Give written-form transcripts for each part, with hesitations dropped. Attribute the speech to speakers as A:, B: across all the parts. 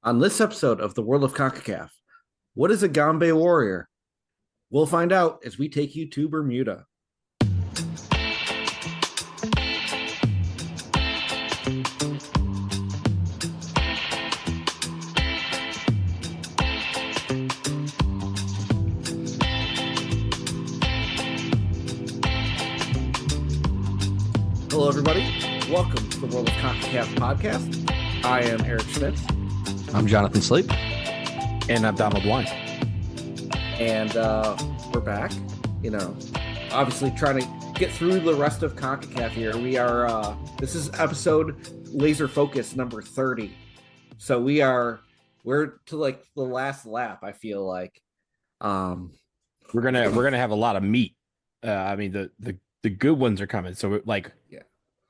A: On this episode of the World of CONCACAF, what is a Gombey Warrior? We'll find out as we take you to Bermuda. Hello, everybody. Welcome to the World of CONCACAF podcast. I am Eric Schmitz.
B: I'm Jonathan Sleep.
C: And I'm Donald Wine.
A: And we're back. Obviously trying to get through the rest of CONCACAF here. We are, this is episode Laser Focus number 30. So we're to like the last lap, I feel like.
C: We're gonna have a lot of meat. The good ones are coming. So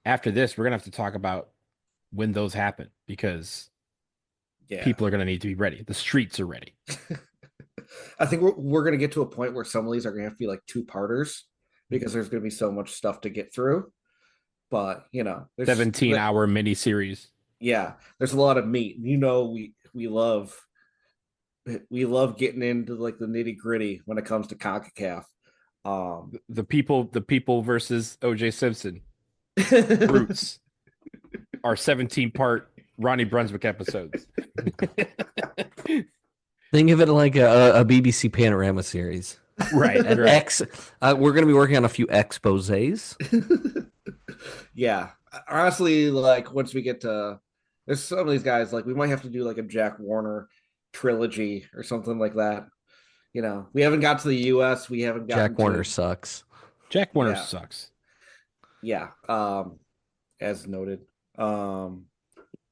C: after this, we're gonna have to talk about when those happen because people are gonna need to be ready. The streets are ready.
A: I think we're gonna get to a point where some of these are gonna have to be like two-parters because there's gonna be so much stuff to get through. But there's
C: 17-hour mini series.
A: Yeah, there's a lot of meat. We love getting into like the nitty-gritty when it comes to CONCACAF.
C: The people versus OJ Simpson. Roots are 17-part Ronnie Brunswick episodes.
B: Think of it like a BBC Panorama series.
C: Right.
B: We're going to be working on a few exposés.
A: Yeah. Honestly, like once we get to there's some of these guys, like we might have to do like a Jack Warner trilogy or something like that. We haven't got to the US. We haven't got
B: Jack Warner sucks.
C: Jack Warner sucks.
A: Yeah. As noted.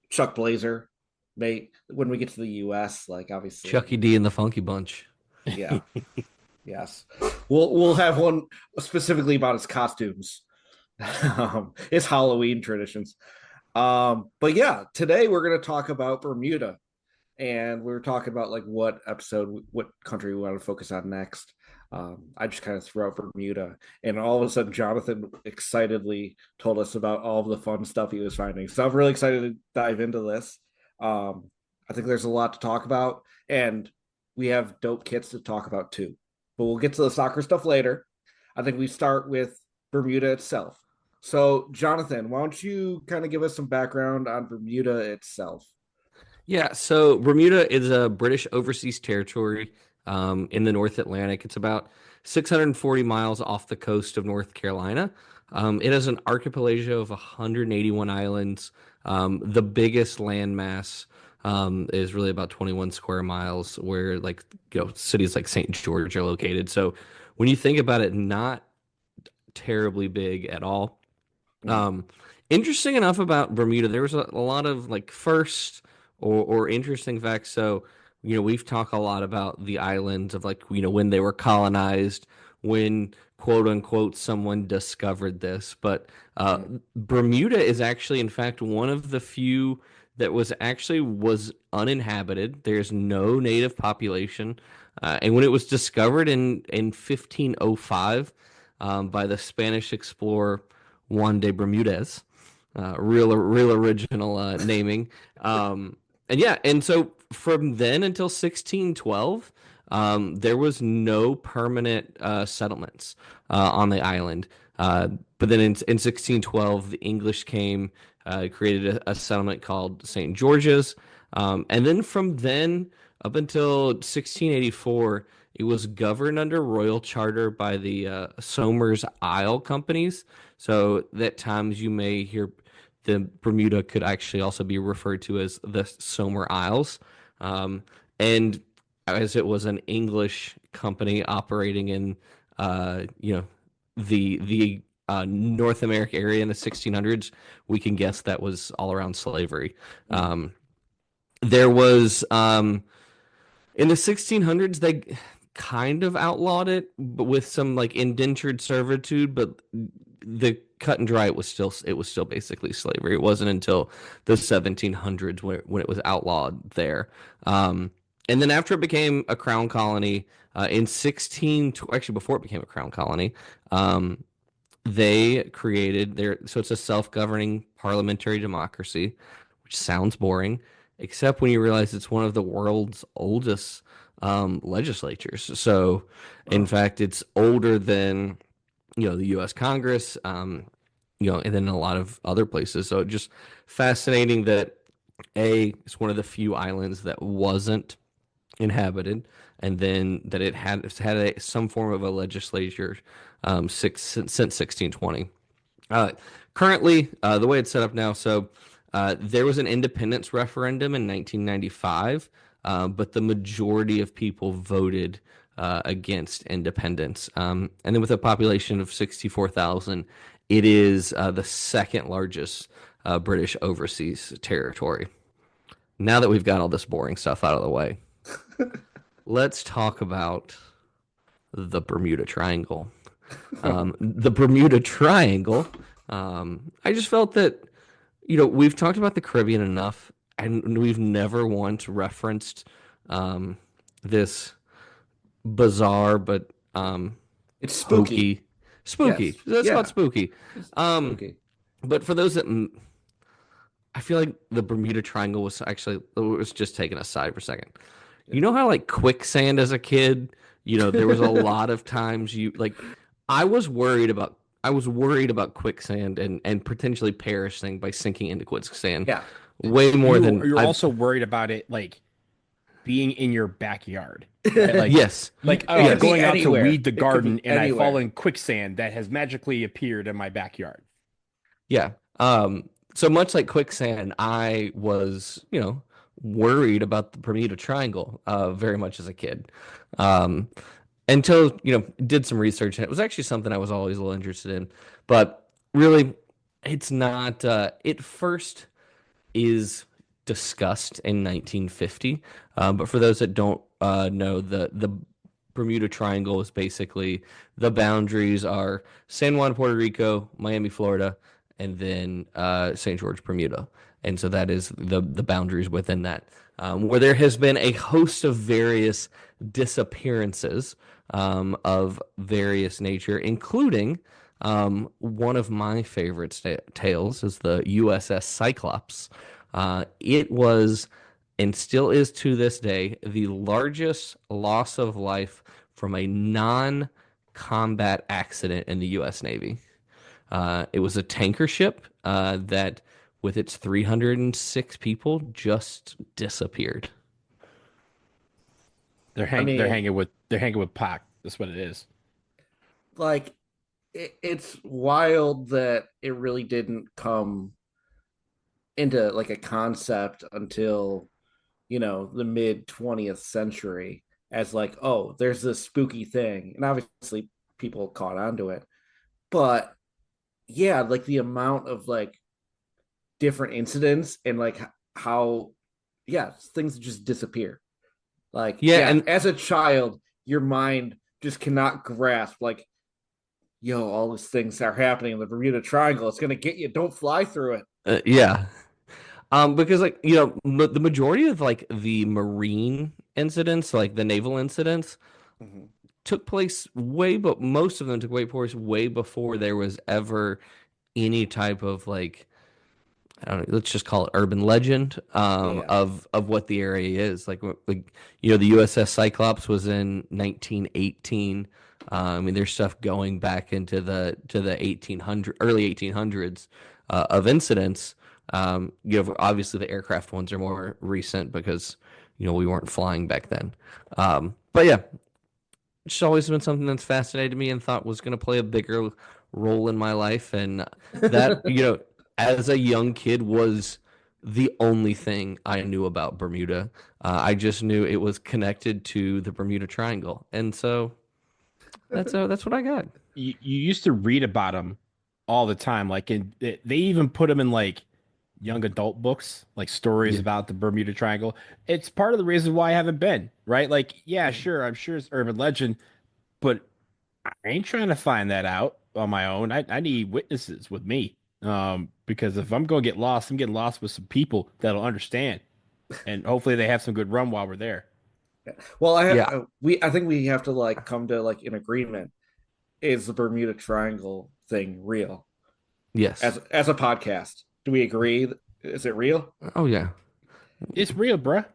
A: Chuck Blazer, mate. When we get to the US, like obviously
B: Chucky D and the Funky Bunch.
A: Yeah. Yes. We'll have one specifically about his costumes. His Halloween traditions. But yeah, today we're gonna talk about Bermuda. And we were talking about like what country we want to focus on next. I just kind of threw out Bermuda, and all of a sudden, Jonathan excitedly told us about all of the fun stuff he was finding. So I'm really excited to dive into this. I think there's a lot to talk about, and we have dope kits to talk about too. But we'll get to the soccer stuff later. I think we start with Bermuda itself. So, Jonathan, why don't you kind of give us some background on Bermuda itself?
B: Yeah, so Bermuda is a British overseas territory in the North Atlantic. It's about 640 miles off the coast of North Carolina. It has an archipelago of 181 islands. The biggest landmass is really about 21 square miles, where cities like St. George are located. So when you think about it, not terribly big at all. Interesting enough about Bermuda, there was a lot of first or interesting facts. So, we've talked a lot about the islands of when they were colonized, when quote unquote someone discovered this. But Bermuda is actually, in fact, one of the few that was uninhabited. There's no native population. And when it was discovered in 1505 by the Spanish explorer Juan de Bermudez, real original naming. And so from then until 1612, there was no permanent settlements on the island. But then in 1612, the English came, created a settlement called St. George's. And then from then up until 1684, it was governed under royal charter by the Somers Isle companies. So at times you may hear the Bermuda could actually also be referred to as the Somer Isles. And as it was an English company operating in, the North America area in the 1600s, we can guess that was all around slavery. There was, in the 1600s, they kind of outlawed it, but with some indentured servitude, but the cut and dry, it was still basically slavery. It wasn't until the 1700s when it was outlawed there. And then after it became a crown colony, actually before it became a crown colony, they created so it's a self-governing parliamentary democracy, which sounds boring. except when you realize it's one of the world's oldest legislatures. So, in fact, it's older than the U.S. Congress, and then a lot of other places. So, just fascinating that it's one of the few islands that wasn't inhabited, and then that it's had some form of a legislature since 1620. Uh, Currently, the way it's set up now, so there was an independence referendum in 1995, but the majority of people voted against independence. And then with a population of 64,000, it is the second largest British overseas territory. Now that we've got all this boring stuff out of the way, let's talk about the Bermuda Triangle. The Bermuda Triangle. I just felt that, we've talked about the Caribbean enough, and we've never once referenced this bizarre but
A: It's spooky.
B: spooky.
A: Yes.
B: That's
A: Yeah.
B: about spooky.
A: It's
B: Um,
A: spooky.
B: but for those that, I feel like the Bermuda Triangle was just taken aside for a second.
A: Yeah.
B: You know how like quicksand as a kid, there was a lot of times I was worried about quicksand and potentially perishing by sinking into quicksand
A: Yeah.
B: way more than
C: You're
B: I
C: also worried about it like being in your backyard, right? Like
B: yes.
C: like
A: It could be
C: going out
A: anywhere.
C: to weed the
A: It could be
C: garden and I fall
A: anywhere.
C: in quicksand that has magically appeared in my backyard.
B: Yeah. So much like quicksand, I was, worried about the Bermuda Triangle, very much as a kid. Um, until, did some research, and it was actually something I was always a little interested in. But really, it's not, it first is discussed in 1950. But for those that don't know, the Bermuda Triangle is basically the boundaries are San Juan, Puerto Rico, Miami, Florida, and then St. George, Bermuda. And so that is the boundaries within that, where there has been a host of various disappearances of various nature, including one of my favorite tales is the USS Cyclops. It was and still is to this day the largest loss of life from a non-combat accident in the U.S. Navy. It was a tanker ship that, with its 306 people, just disappeared.
C: They're
A: I
C: they're
A: mean,
C: hanging with Pac. That's what it is.
A: like it's wild that it really didn't come into like a concept until the mid 20th century as like, oh, there's this spooky thing, and obviously people caught on to it. But yeah, like the amount of like different incidents and like how things just disappear. Like,
B: Yeah, and
A: as a child, your mind just cannot grasp like, yo, all these things are happening in the Bermuda Triangle. It's gonna get you. Don't fly through it.
B: yeah, because like the majority of like the marine incidents, like the naval incidents,
A: Mhm.
B: took place but most of them took place way before there was ever any type of like, I don't know, let's just call it urban legend
A: Yeah.
B: of what the area is. Like the USS Cyclops was in 1918. I mean, there's stuff going back into the 1800 early 1800s of incidents. Obviously the aircraft ones are more recent because we weren't flying back then. But yeah, it's always been something that's fascinated me and thought was going to play a bigger role in my life, and that as a young kid was the only thing I knew about Bermuda. I just knew it was connected to the Bermuda Triangle, and so that's what I got.
C: You used to read about them all the time. They even put them in like young adult books, like stories
B: Yeah,
C: about the Bermuda Triangle. It's part of the reason why I haven't been, right? Like, yeah, sure, I'm sure it's urban legend, but I ain't trying to find that out on my own. I need witnesses with me. Because if I'm going to get lost, I'm getting lost with some people that'll understand, and hopefully they have some good rum while we're there.
A: Well,
B: yeah,
A: I think we have to like come to like an agreement. Is the Bermuda Triangle thing real?
B: yes,
A: As a podcast, do we agree? Is it real?
B: oh yeah.
C: It's real, bruh.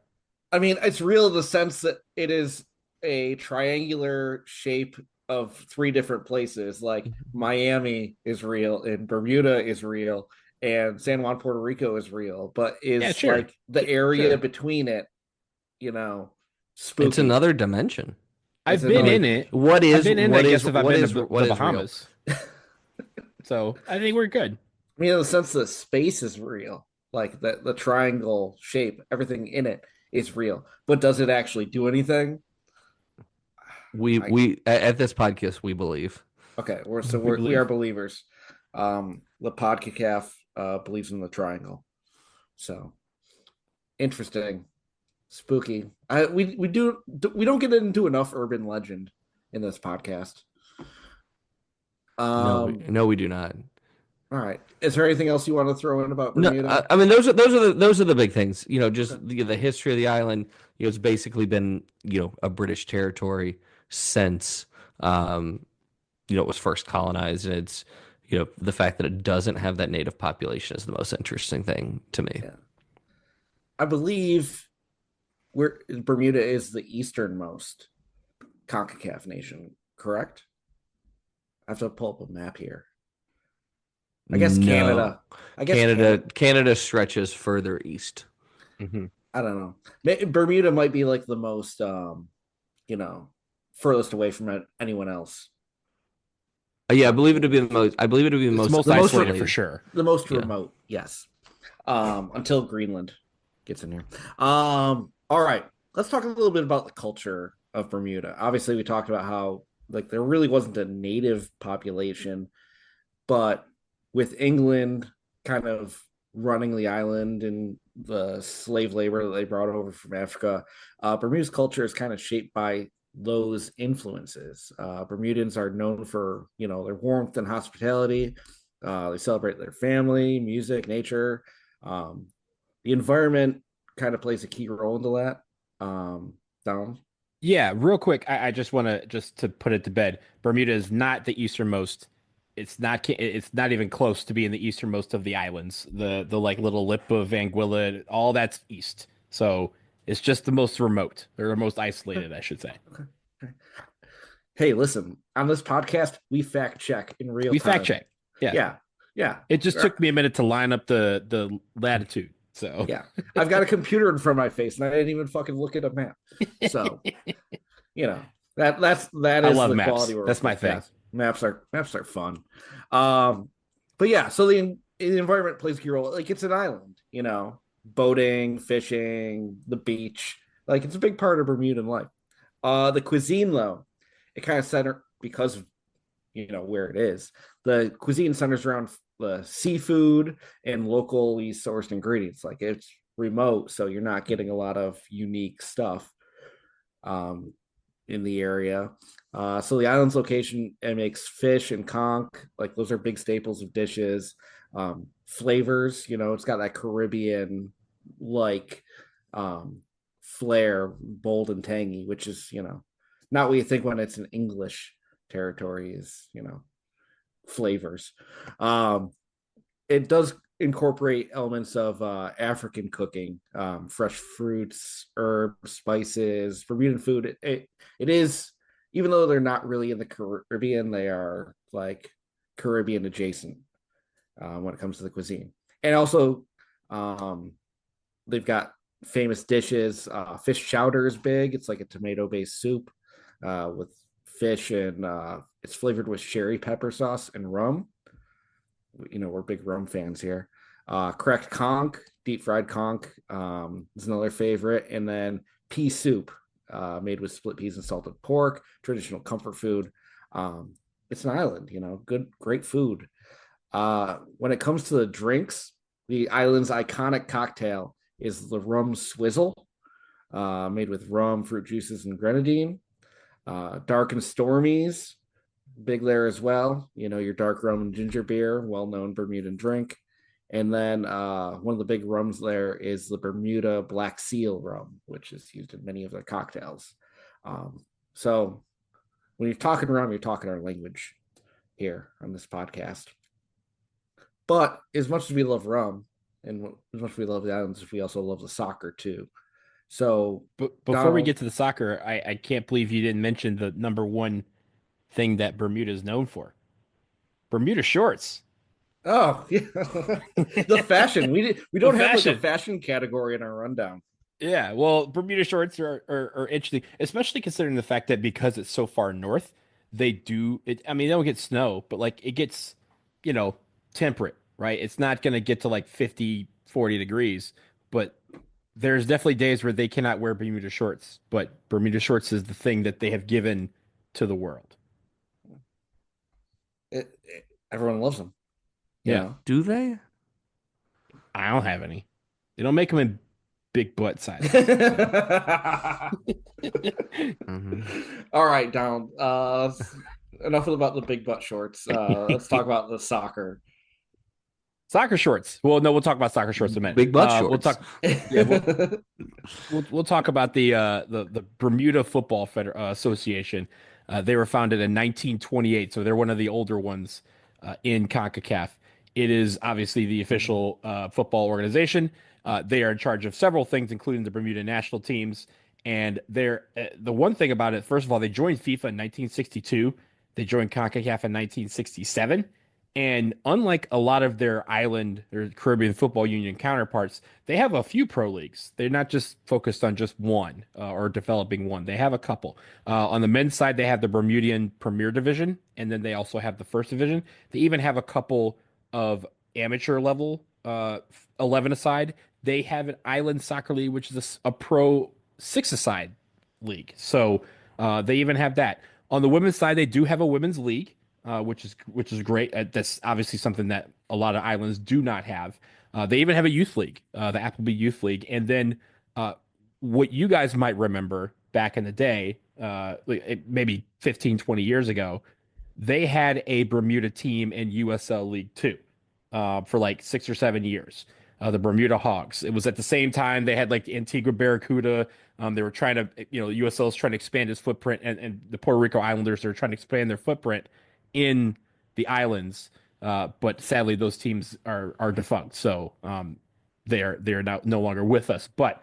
A: I mean, it's real in the sense that it is a triangular shape of three different places. Like Miami is real, and Bermuda is real, and San Juan, Puerto Rico is real, but
C: Yeah,
A: is
C: sure.
A: like the area
C: Sure.
A: between it, you know,
B: It's
A: spooky.
B: another dimension.
A: It's
C: I've been
A: another.
C: in it.
B: What
C: I've
B: is
C: been in it, I
B: what is
C: guess, if I've
B: what
C: been to
B: is what
C: the
B: is real?
C: Bahamas. So I think we're good.
A: I mean, in the sense that space is real, like the triangle shape, everything in it is real. But does it actually do anything? I
B: We at this podcast we believe.
A: Okay,
C: We
A: we are
C: believe.
A: believers. The CONCACAF believes in the triangle. So interesting, spooky. We don't get into enough urban legend in this podcast.
B: No,
A: Um,
B: no, we do not.
A: all right. Is there anything else you want to throw in about
B: No,
A: Bermuda?
B: I mean those are the big things.
A: Okay.
B: Just the history of the island. It's basically been a British territory since it was first colonized, and it's the fact that it doesn't have that native population is the most interesting thing to me.
A: Yeah, I believe we're Bermuda is the easternmost CONCACAF nation. Correct? I have to pull up a map here. I guess
B: No,
A: Canada. I guess Canada.
B: Canada stretches further east.
C: Mhm.
A: I don't know. Bermuda might be like the most, you know, furthest away from anyone else.
B: Yeah, I believe it to be the most. I believe it to be the
C: It's
B: most
C: most
A: the most
C: isolated for
B: isolated.
C: sure.
A: The most
B: Yeah.
A: remote, yes. Until Greenland gets in here. All right. Let's talk a little bit about the culture of Bermuda. Obviously, we talked about how like there really wasn't a native population, but with England kind of running the island and the slave labor that they brought over from Africa, Bermuda's culture is kind of shaped by those influences. Bermudans are known for their warmth and hospitality. They celebrate their family, music, nature. Um, the environment kind of plays a key role into that. Down.
C: Yeah, real quick, I just want to just to put it to bed. Bermuda is not the easternmost. It's not. It's not even close to being the easternmost of the islands. The like little lip of Anguilla, all that's east. So it's just the most remote. They're the most isolated, I should say.
A: Okay. Hey, listen, on this podcast, we fact check in real
C: We fact
A: time.
C: check. Yeah,
A: Yeah, yeah.
C: it just took me a minute to line up the latitude. So
A: Yeah, I've got a computer in front of my face, and I didn't even fucking look at a map. So, you know that
C: I
A: is
C: love
A: the
C: maps.
A: quality we're
C: That's my
A: with.
C: thing.
A: Yeah, maps are fun. But yeah, so the environment plays a key role. Like it's an island, boating, fishing, the beach. Like it's a big part of Bermudan life. The cuisine though, it kind of center because of where it is. The cuisine centers around the seafood and locally sourced ingredients. Like it's remote, so you're not getting a lot of unique stuff um, in the area. So the island's location, it makes fish and conch, like those are big staples of dishes. Flavors, it's got that Caribbean like flair, bold and tangy, which is not what you think when it's an English territory is flavors. Um, it does incorporate elements of African cooking, fresh fruits, herbs, spices, Bermudan food. It is, even though they're not really in the Caribbean, they are like Caribbean adjacent when it comes to the cuisine. And also, um, they've got famous dishes. Fish chowder is big. It's like a tomato based soup with fish, and it's flavored with sherry pepper sauce and rum. We're big rum fans here. Cracked conch, deep fried conch, is another favorite, and then pea soup, made with split peas and salted pork, traditional comfort food. It's an island, great food. When it comes to the drinks, the island's iconic cocktail is the rum swizzle, made with rum, fruit juices, and grenadine. Dark and Stormies, big there as well. Your dark rum and ginger beer, well known Bermudan drink. And then one of the big rums there is the Bermuda Black Seal rum, which is used in many of their cocktails. So when you're talking rum, you're talking our language here on this podcast. But as much as we love rum and as much as we love the islands, we also love the soccer too. So,
C: But before we
A: Donald,
C: get to the soccer, I can't believe you didn't mention the number one thing that Bermuda is known for. Bermuda shorts.
A: oh yeah, the fashion. We
C: The
A: don't have like a
C: fashion.
A: fashion category in our rundown.
C: Yeah, well, Bermuda shorts are interesting, especially considering the fact that because it's so far north, they do it. I mean, they don't get snow, but like it gets, you know, temperate, right? It's not going to get to like 50, 40 degrees, but there's definitely days where they cannot wear Bermuda shorts, but Bermuda shorts is the thing that they have given to the world.
A: Everyone loves them, you
C: Yeah,
A: know.
B: Do they?
C: I don't have any. They don't make them in big butt sizes. So,
B: Hmm.
A: All right, Donald. Enough about the big butt shorts. Let's talk about the soccer.
C: soccer shorts. Well, no, we'll talk about soccer shorts in a minute.
B: Big butt
C: We'll
B: shorts.
C: talk. Yeah, we'll talk about the Bermuda Football Association. They were founded in 1928, so they're one of the older ones in CONCACAF. It is obviously the official football organization. They are in charge of several things, including the Bermuda national teams. And they're the one thing about it. First of all, they joined FIFA in 1962. They joined CONCACAF in 1967. And unlike a lot of their island or Caribbean Football Union counterparts, they have a few pro leagues. They're not just focused on just one or developing one. They have a couple. On the men's side, they have the Bermudian Premier Division, and then they also have the First Division. They even have a couple of amateur level 11 aside. They have an island soccer league, which is a pro six aside league. So they even have that. On the women's side, they do have a women's league, which is great. That's obviously something that a lot of islands do not have. They even have a youth league, the Appleby Youth League, and then uh, what you guys might remember back in the day, maybe 15, 20 years ago, they had a Bermuda team in USL League Two for like 6 or 7 years. The Bermuda Hogs. It was at the same time they had like the Antigua Barracuda. They were trying to, USL is trying to expand its footprint, and the Puerto Rico Islanders are trying to expand their footprint in the islands. But sadly, those teams are defunct, so they are now no longer with us. But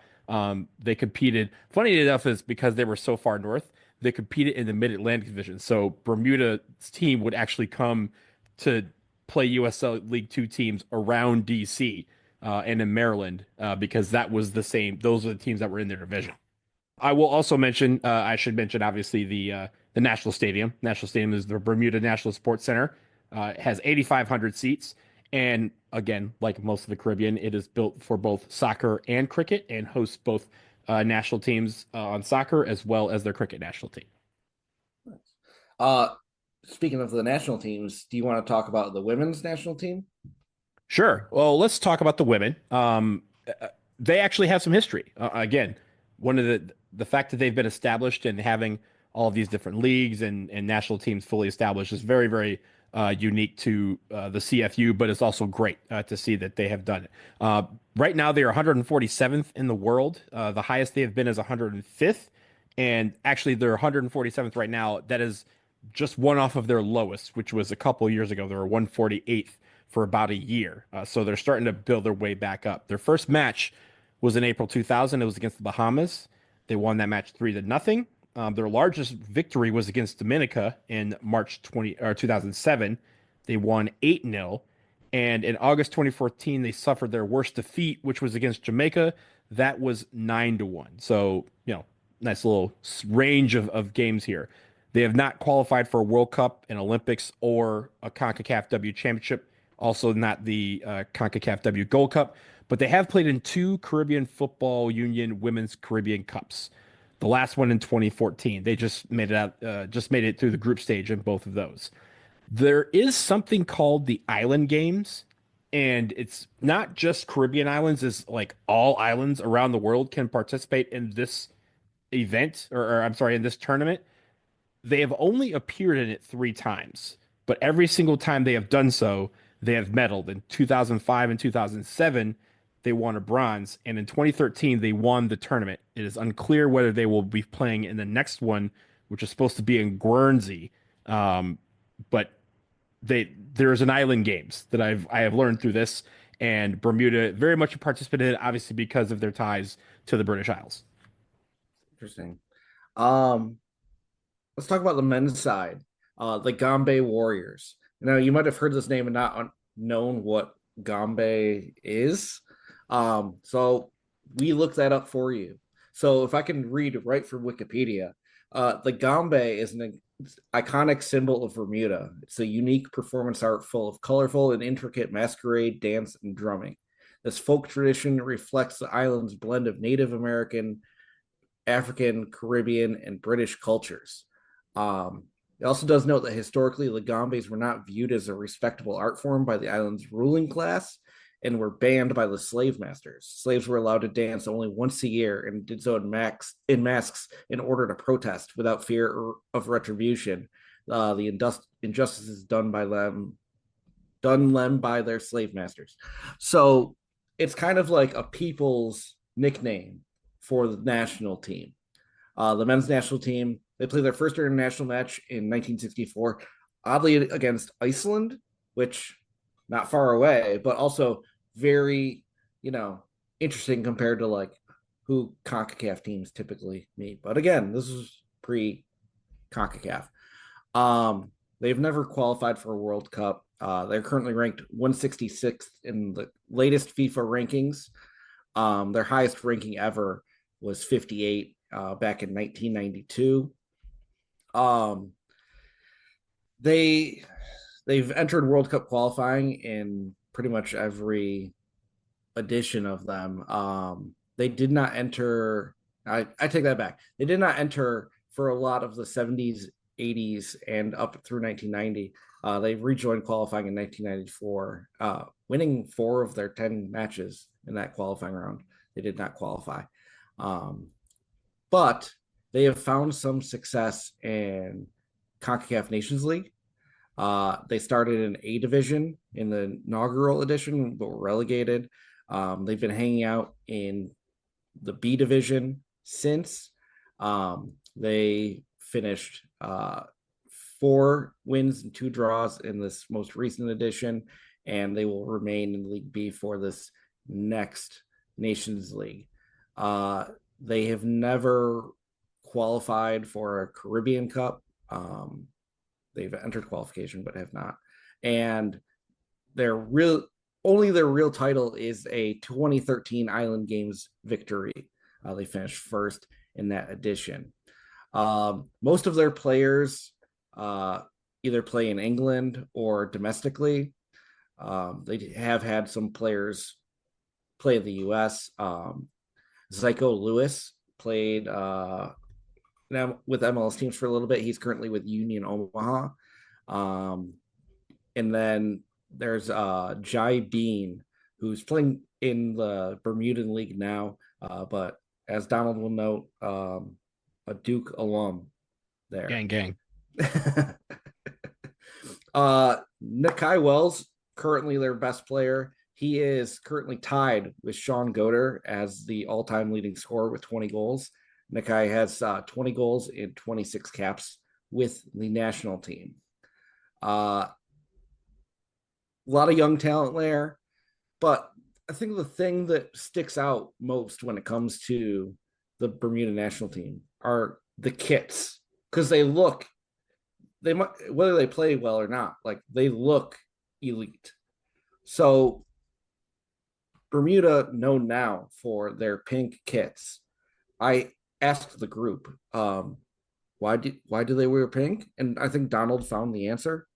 C: they competed. Funny enough, is because they were so far north, they competed in the Mid Atlantic Division. So Bermuda's team would actually come to play USL League Two teams around DC and in Maryland because that was the same. Those are the teams that were in their division. I will also mention. I should mention obviously the National Stadium. National Stadium is the Bermuda National Sports Center. It has 8,500 seats, and again, like most of the Caribbean, it is built for both soccer and cricket, and hosts both national teams on soccer as well as their cricket national team.
A: uh, Speaking of the national teams, do you want to talk about the women's national team?
C: Sure. Well, let's talk about the women. They actually have some history. Again, one of the fact that they've been established and having all of these different leagues and national teams fully established is very, very unique to the CFU, but it's also great to see that they have done it. Right now, they are 147th in the world. The highest they have been is 105th, and actually, they're 147th right now. That is just one off of their lowest, which was a couple years ago. They were 148th for about a year. So they're starting to build their way back up. Their first match was in April 2000. It was against the Bahamas. They won that match 3-0. Their largest victory was against Dominica in March 2007. They won 8-0. And in August 2014, they suffered their worst defeat, which was against Jamaica. That was 9-1. So, nice little range of games here. They have not qualified for a World Cup, an Olympics, or a CONCACAF W Championship. Also, not the CONCACAF W Gold Cup, but they have played in two Caribbean Football Union Women's Caribbean Cups. The last one in 2014. They just made it out, just made it through the group stage in both of those. There is something called the Island Games, and it's not just Caribbean islands; it's like all islands around the world can participate in this event, or I'm sorry, in this tournament. They have only appeared in it 3 times, but every single time they have done so, they have medaled. In 2005 and 2007, they won a bronze, and in 2013, they won the tournament. It is unclear whether they will be playing in the next one, which is supposed to be in Guernsey. But there is an island games that I have learned through this, and Bermuda very much a participant in it, obviously because of their ties to the British Isles.
A: Interesting. Um, let's talk about the men's side. The Gombey Warriors. Now, you might have heard this name and not known what Gombey is. So we looked that up for you. So if I can read right from Wikipedia, the Gombey is an iconic symbol of Bermuda. It's a unique performance art full of colorful and intricate masquerade, dance, and drumming. This folk tradition reflects the island's blend of Native American, African, Caribbean, and British cultures. It also does note that historically, the Gombeys were not viewed as a respectable art form by the island's ruling class and were banned by the slave masters. Slaves were allowed to dance only once a year and did so in masks in order to protest without fear of retribution. The injustices done them by their slave masters. So it's kind of like a people's nickname for the national team. The men's national team, they played their first international match in 1964, oddly against Iceland, which not far away, but also very, interesting compared to like who CONCACAF teams typically meet. But again, this is pre CONCACAF. They've never qualified for a World Cup. They're currently ranked 166th in the latest FIFA rankings. Their highest ranking ever was 58 back in 1992. They've entered World Cup qualifying in pretty much every edition of them. They did not enter. I take that back. They did not enter for a lot of the 70s, 80s, and up through 1990. They rejoined qualifying in 1994, winning 4 of their 10 matches in that qualifying round. They did not qualify. But they have found some success in CONCACAF Nations League. They started in A division in the inaugural edition, but were relegated. They've been hanging out in the B division since. They finished 4 wins and 2 draws in this most recent edition, and they will remain in League B for this next Nations League. They have never qualified for a Caribbean Cup. They've entered qualification, but have not. And their real title is a 2013 Island Games victory. They finished first in that edition. Most of their players either play in England or domestically. They have had some players play in the U.S. Zyko Lewis played now with MLS teams for a little bit. He's currently with Union Omaha. And then there's Jai Bean, who's playing in the Bermudan League now, but as Donald will note, a Duke alum there.
C: Gang.
A: Nakai Wells, currently their best player. He is currently tied with Sean Goder as the all-time leading scorer with 20 goals. Nakai has 20 goals in 26 caps with the national team. A lot of young talent there, but I think the thing that sticks out most when it comes to the Bermuda national team are the kits, because they might, whether they play well or not, like they look elite. So Bermuda, known now for their pink kits. I asked the group, why do they wear pink? And I think Donald found the answer.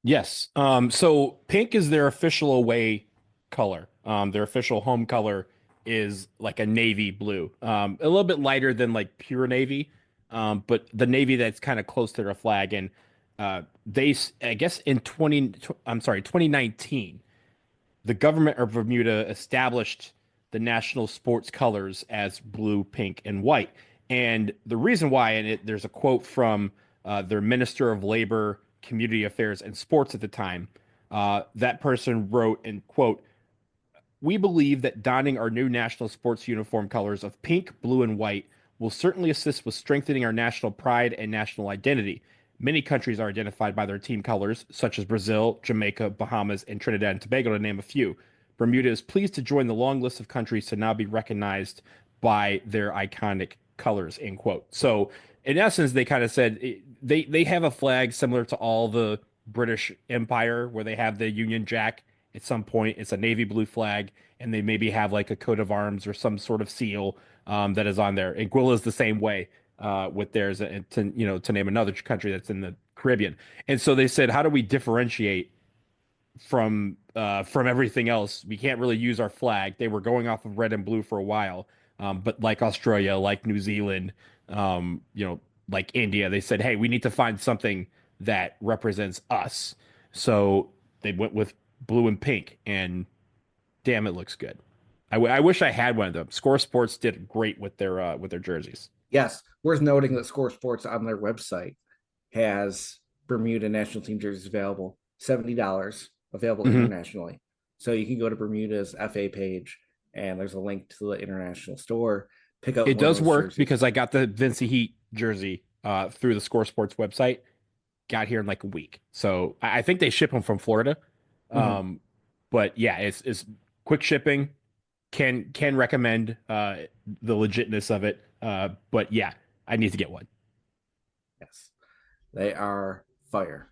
C: Yes. So pink is their official away color. Their official home color is like a navy blue. A little bit lighter than like pure navy, but the navy that's kind of close to their flag. And I guess in 2019, the government of Bermuda established the national sports colors as blue, pink, and white. And the reason why, and there's a quote from their Minister of Labor, Community Affairs, and Sports at the time. That person wrote, and quote, "We believe that donning our new national sports uniform colors of pink, blue, and white will certainly assist with strengthening our national pride and national identity. Many countries are identified by their team colors, such as Brazil, Jamaica, Bahamas, and Trinidad and Tobago, to name a few. Bermuda is pleased to join the long list of countries to now be recognized by their iconic colors, end quote. So in essence, they kind of said they have a flag similar to all the British Empire where they have the Union Jack at some point. It's a navy blue flag, and they maybe have like a coat of arms or some sort of seal that is on there. Anguilla is the same way with theirs, to name another country that's in the Caribbean. And so they said, how do we differentiate from everything else? We can't really use our flag. They were going off of red and blue for a while, but like Australia, like New Zealand, like India, they said, hey, we need to find something that represents us. So they went with blue and pink, and damn, it looks good. I wish I had one of them. Score Sports did great with their jerseys.
A: Yes, worth noting that Score Sports on their website has Bermuda national team jerseys available, $70, available internationally. So you can go to Bermuda's FA page, and there's a link to the international store. Pick up.
C: It does work
A: jerseys.
C: because I got the Vincy Heat jersey through the Score Sports website. Got here in like a week, so I think they ship them from Florida. But yeah, it's quick shipping. Can recommend the legitness of it. But yeah, I need to get one.
A: Yes, they are fire.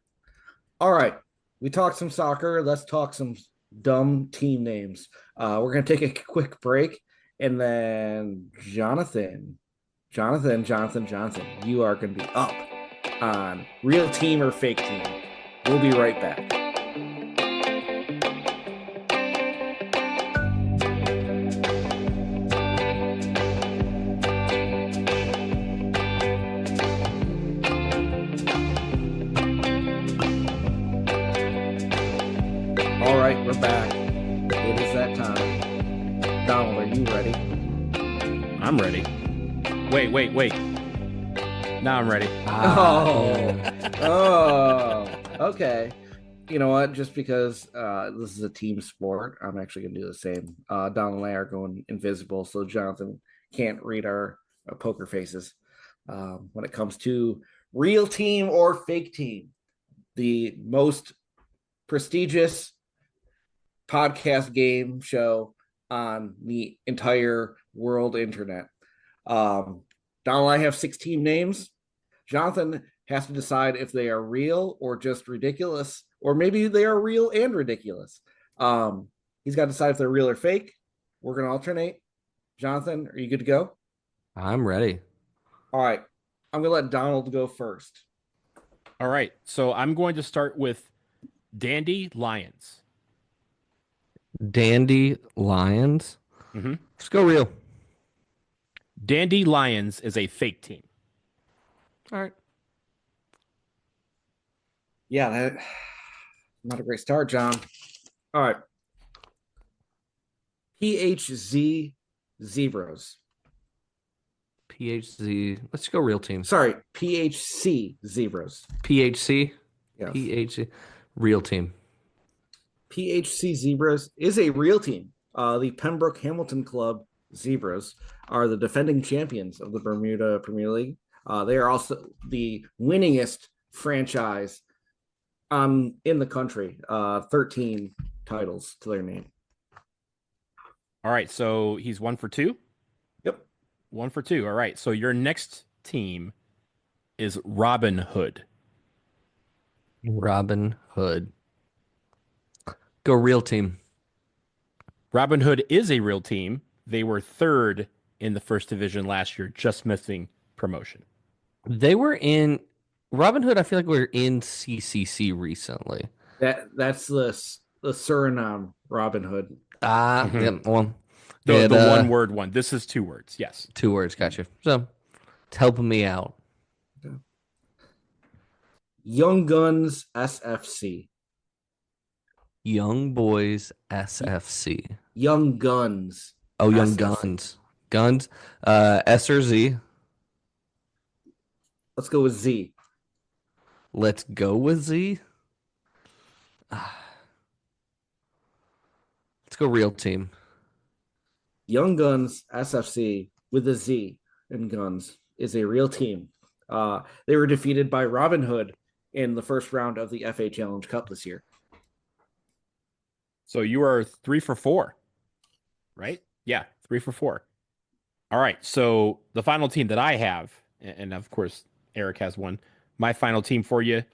A: All right, we talked some soccer. Let's talk some dumb team names. We're gonna take a quick break, and then Jonathan, you are gonna be up on real team or fake team. We'll be right back. All right, we're back. It is that time. Donald, are you ready?
C: I'm ready. Wait. Now I'm ready.
A: Okay. You know what? Just because this is a team sport, I'm actually going to do the same. Donald and I are going invisible, so Jonathan can't read our poker faces. When it comes to real team or fake team, the most prestigious podcast game show on the entire world internet. Donald and I have 16 names. Jonathan has to decide if they are real or just ridiculous, or maybe they are real and ridiculous. He's got to decide if they're real or fake. We're going to alternate. Jonathan, are you good to go?
B: I'm ready.
A: All right. I'm going to let Donald go first.
C: All right. So I'm going to start with Dandy Lions.
B: Dandy Lions. Let's go real.
C: Dandy Lions is a fake team.
B: All right.
A: Yeah, that not a great start, John. All right. PHZ Zebras.
B: PHZ. Let's go real team.
A: Sorry, PHC Zebras.
B: PHC.
A: Yes.
B: PHC. Real team.
A: PHC Zebras is a real team. The Pembroke Hamilton Club Zebras are the defending champions of the Bermuda Premier League. They are also the winningest franchise in the country. 13 titles to their name.
C: All right, so he's 1 for 2?
A: Yep.
C: 1 for 2. All right, so your next team is Robin Hood.
B: Robin Hood. Go real team.
C: Robin Hood is a real team. They were 3rd in the first division last year, just missing promotion.
B: They were in Robin Hood. I feel like we were in CCC recently.
A: That's the Suriname Robin Hood.
B: Yeah, well,
C: The one-word one. This is 2 words. Yes.
B: 2 words. Gotcha. So it's helping me out.
A: Young Guns SFC.
B: Young Boys SFC.
A: Young Guns.
B: Oh, Young
A: SFC.
B: Guns. S or Z.
A: Let's go with Z.
B: Let's go with Z. Let's go real team.
A: Young Guns SFC with a Z in guns is a real team. They were defeated by Robin Hood in the first round of the FA Challenge Cup this year.
C: So you are 3 for 4, right? Yeah, 3 for 4. All right. So the final team that I have, and of course Eric has one. My final team for you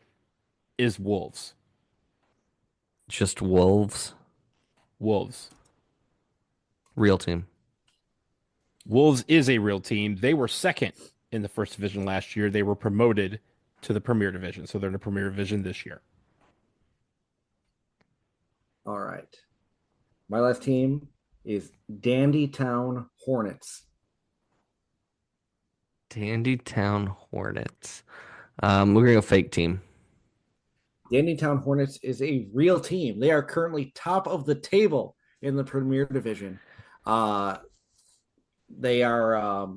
C: is Wolves.
B: Just Wolves.
C: Wolves.
B: Real team.
C: Wolves is a real team. They were second in the first division last year. They were promoted to the Premier Division, so they're in the Premier Division this year.
A: All right. My last team is Dandytown Hornets.
B: Dandytown Hornets. We're gonna go fake team.
A: Dandytown Hornets is a real team. They are currently top of the table in the Premier Division. They are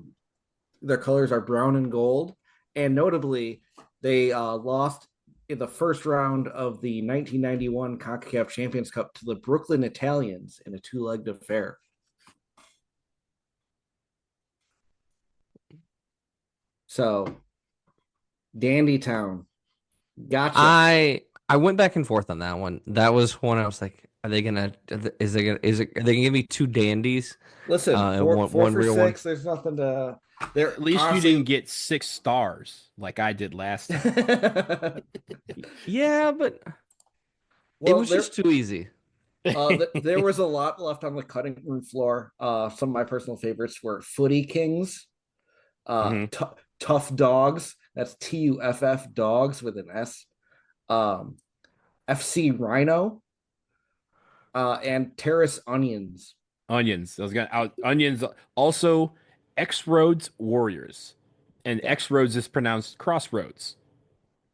A: their colors are brown and gold, and notably, they lost in the first round of the 1991 CONCACAF Champions Cup to the Brooklyn Italians in a two-legged affair. So, Dandytown, gotcha.
B: I went back and forth on that one. That was one I was like, are they gonna? Is they gonna? Are they gonna give me two dandies?
A: Listen, four for
B: real
A: 6. There's nothing to. There,
C: At least
A: honestly,
C: you didn't get 6 stars like I did last time.
B: Yeah, but it was just too easy.
A: There was a lot left on the cutting room floor. Some of my personal favorites were Footy Kings, Tough Dogs. That's TUFF Dogs with an S. FC Rhino, and Terrace Onions.
C: Onions. I was gonna out onions. Also, X Roads Warriors, and X Roads is pronounced Crossroads.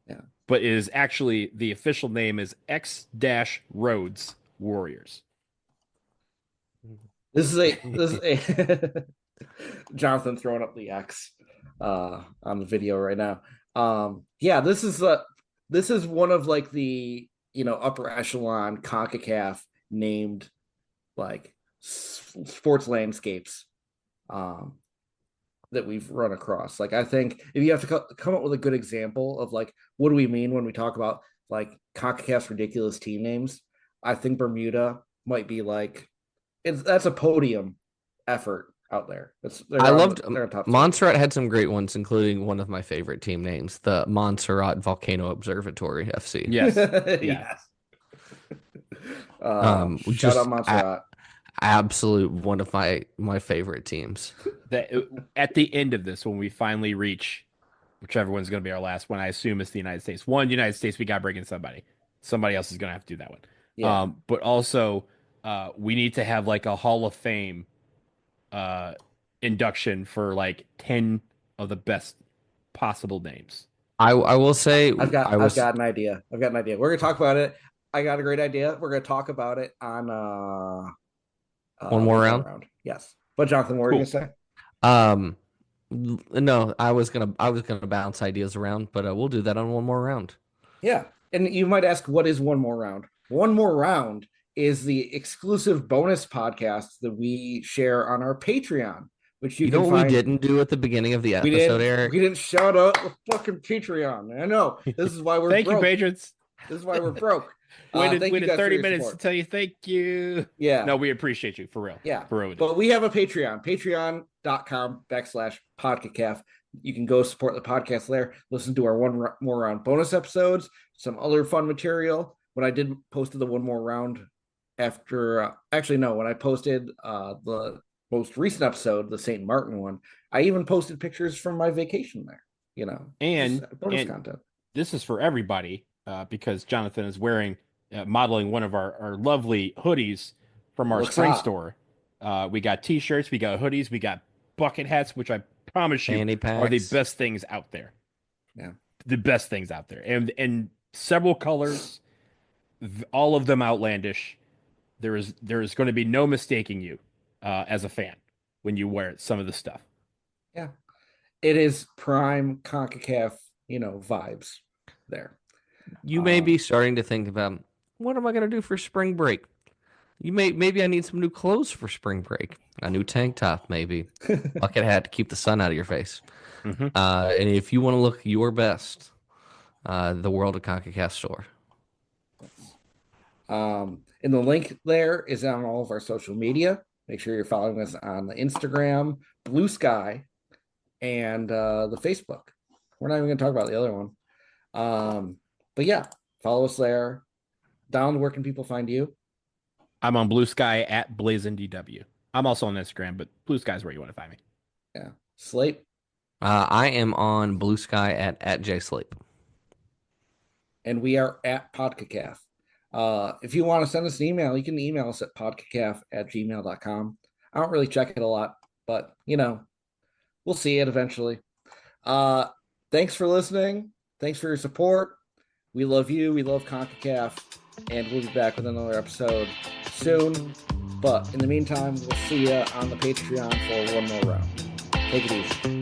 A: Yeah,
C: but is actually the official name is X-Roads Warriors.
A: This is a Jonathan throwing up the X on the video right now. Yeah, this is one of like the upper echelon CONCACAF named like sports landscapes that we've run across. Like, I think if you have to come up with a good example of like what do we mean when we talk about like CONCACAF's ridiculous team names, I think Bermuda might be like that's a podium effort out there.
B: I loved Montserrat had some great ones, including one of my favorite team names, the Montserrat Volcano Observatory FC.
C: Yes,
A: yes.
B: Shout
A: out Montserrat.
B: Absolute one of my favorite teams.
C: At the end of this, when we finally reach whichever one's going to be our last one, I assume it's the United States. United States, we got to bring in somebody. Somebody else is going to have to do that one. Yeah. But also, we need to have like a Hall of Fame induction for like 10 of the best possible names.
B: I will say
A: I've got an idea. We're gonna talk about it. I got a great idea. We're gonna talk about it on
B: one more round.
A: Yes. But Jonathan, what were you gonna say?
B: No, I was gonna bounce ideas around, but we'll do that on one more round.
A: Yeah. And you might ask, what is one more round? One more round is the exclusive bonus podcast that we share on our Patreon, which you can
B: know what we didn't do at the beginning of the episode, Eric?
A: We didn't shout out the fucking Patreon. I know. This is why we're
C: Thank you, patrons.
A: This is why we're broke.
C: Waited 30 minutes to tell you thank you.
A: Yeah.
C: No, we appreciate you, for real.
A: Yeah.
C: For real.
A: But we have a Patreon, patreon.com/podcastcaf. You can go support the podcast there, listen to our one more round bonus episodes, some other fun material. When I did posted the one more round after, when I posted the most recent episode, the St. Martin one, I even posted pictures from my vacation there,
C: and
A: bonus content.
C: This is for everybody because Jonathan is modeling one of our lovely hoodies from our spring store. We got t-shirts, we got hoodies, we got bucket hats, which I promise you are the best things out there.
A: Yeah.
C: The best things out there. And several colors, all of them outlandish. There is going to be no mistaking you as a fan when you wear some of the stuff.
A: Yeah. It is prime CONCACAF, vibes there.
B: You may be starting to think about, what am I going to do for spring break? Maybe I need some new clothes for spring break. A new tank top, maybe. Bucket hat to keep the sun out of your face.
C: Mm-hmm.
B: And if you want to look your best, the World of CONCACAF store.
A: And And the link there is on all of our social media. Make sure you're following us on the Instagram, Blue Sky, and the Facebook. We're not even going to talk about the other one. But yeah, follow us there. Don, where can people find you?
C: I'm on Blue Sky at BlazinDW. I'm also on Instagram, but Blue Sky is where you want to find me.
A: Yeah. Slate.
B: I am on Blue Sky at JSleep.
A: And we are at PodCACAF. If you want to send us an email, you can email us at podcacaf@gmail.com. I don't really check it a lot, but we'll see it eventually. Thanks for listening. Thanks for your support. We love you. We love CONCACAF. And we'll be back with another episode soon. But in the meantime, we'll see you on the Patreon for one more round. Take it easy.